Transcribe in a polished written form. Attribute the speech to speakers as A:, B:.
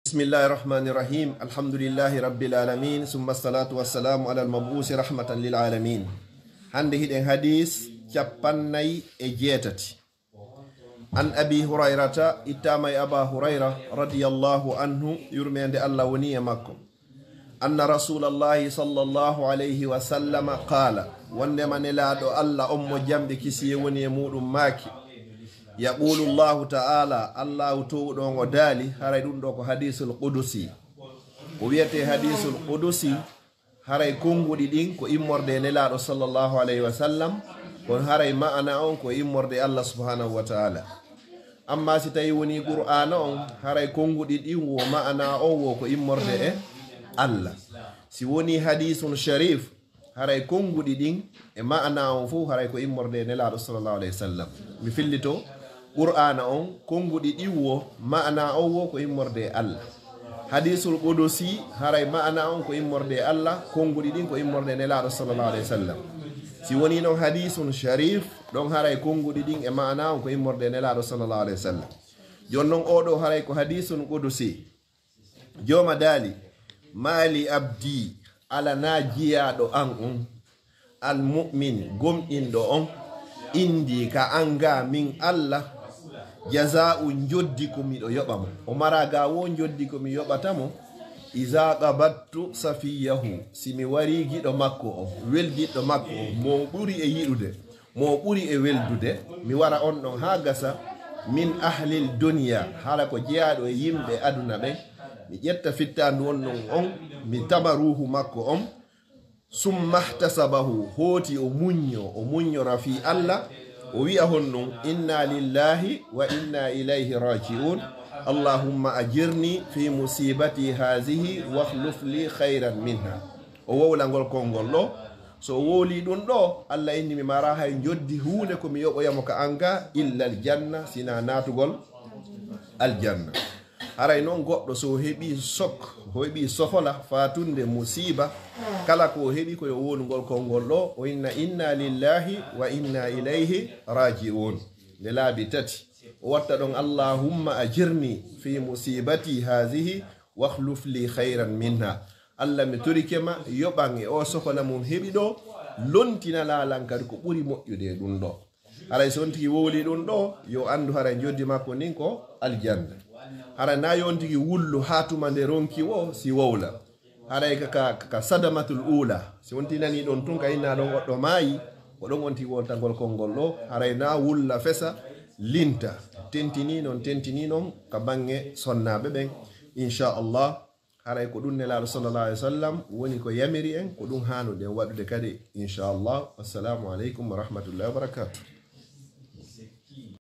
A: Bismillahirrahmanirrahim. Alhamdulillahi rabbil alamin. Summa salatu wassalamu ala al-mab'usi rahmatan lil alamin. Hande hiɗen hadis capannay e jeetati. An abi hurairata ittama aba hurayra radiyallahu anhu yurmende Allah woni e makko. Anna rasulallahi sallallahu alayhi wa sallam qala wonde manelaɗo Allah on mo jamɓe kisiye woni e muɗum maaki. Yaqulu Allahu ta'ala Allahu towɗo ngo daali haray ɗum ɗo ko hadisul qudusi ko wiyete hadisul qudusi haray konguɗi ɗin ko immorde nelaɗo sallallahu alayhi wa sallam kon haray ma'ana on ko immorde Allah subhanahu wa ta'ala. Amma si tawi woni qur'ana on haray konguɗi ɗin wo ma'ana on wo ko immorde e Allah. Si woni hadisun sharif haray konguɗi ɗin e ma'ana on fu haray ko immorde nelaɗo sallallahu alayhi wa sallam. Mi fillito Qur'ana on konguɗi ɗiwwo ma'ana on wo ko immorde Allah. Hadisul qudusi haray ma'ana on ko immorde Allah, konguɗi ɗin ko immorde nelaɗo sallallahu alayhi wa sallam. Si woni noon hadisun sharif ɗon haray konguɗi ɗin e ma'ana on ko immorde nelaɗo sallallahu alayhi wa sallam. Jon noon oɗo haray ko hadisun qudusi joma daali mali abdi ala na jiyaɗo an on al mu'min gomɗinɗo on indi ka anga min Allah jaza'u joddi ko miɗo yoɓamo o mara ga wo joddi ko mi yoɓatamo iza qabattu safiyahu simi wari giɗo makko o weldiɗɗo makko o mo ɓuri e yiɗude mo ɓuri e weldude mi wara on ɗon ha gasa min ahlil duniya hala ko jeyaɗo e yimɓe aduna ɓe mi ƴetta fittandu on ɗon on mi tama ruhu makko on summa ihtasabahu hoti o muññora fi Allah o wi'a honnon inna lillahi wa inna ilayhi raji'un allahumma ajirni fi musibati hazihi wakhluf li khayran minha. O wowlangol konngol ɗo so wowli ɗum ɗo Allah inni mi mara hay joddi hunde ko mi yoɓoyamo ka anga illa aljanna sina natugol aljanna. Haray noon goɗɗo so heɓi sok o heɓi sohola fatunde musiba kala ko heɓi koyo wonugol konngol ɗo o inna lillahi wa inna ilayhi raji'un nde laabi tati o watta ɗon allahumma ajirni fi musibati hazihi wakhluf li khayran minha. Allah mi torikema yoɓan e o sohola mum heɓi ɗo lontina lalan kadi ko ɓuri moƴƴude ɗum ɗo. Haray so on tigi wowli ɗum ɗo yo andu haray joddi makko nin ko aljanna. Haray na yon tigi wullu hatuma nde ronki wo si wowla haray ka sadamatul ula si wonti nani ɗon tun ka inna ɗon goɗɗo maayi o ɗon wonti wontagol konngol ɗo haray na wulla fesa linta tentini noon ka bange sonnaɓe ɓen inchallah. Haray ko ɗum nelaɗo sallallahu alayhi wa sallam woni ko yamiri en ko ɗum hanuɗen waɗude kadi inchallah. Wassalamu aleykum wa rahmatullahi wa barakatuh.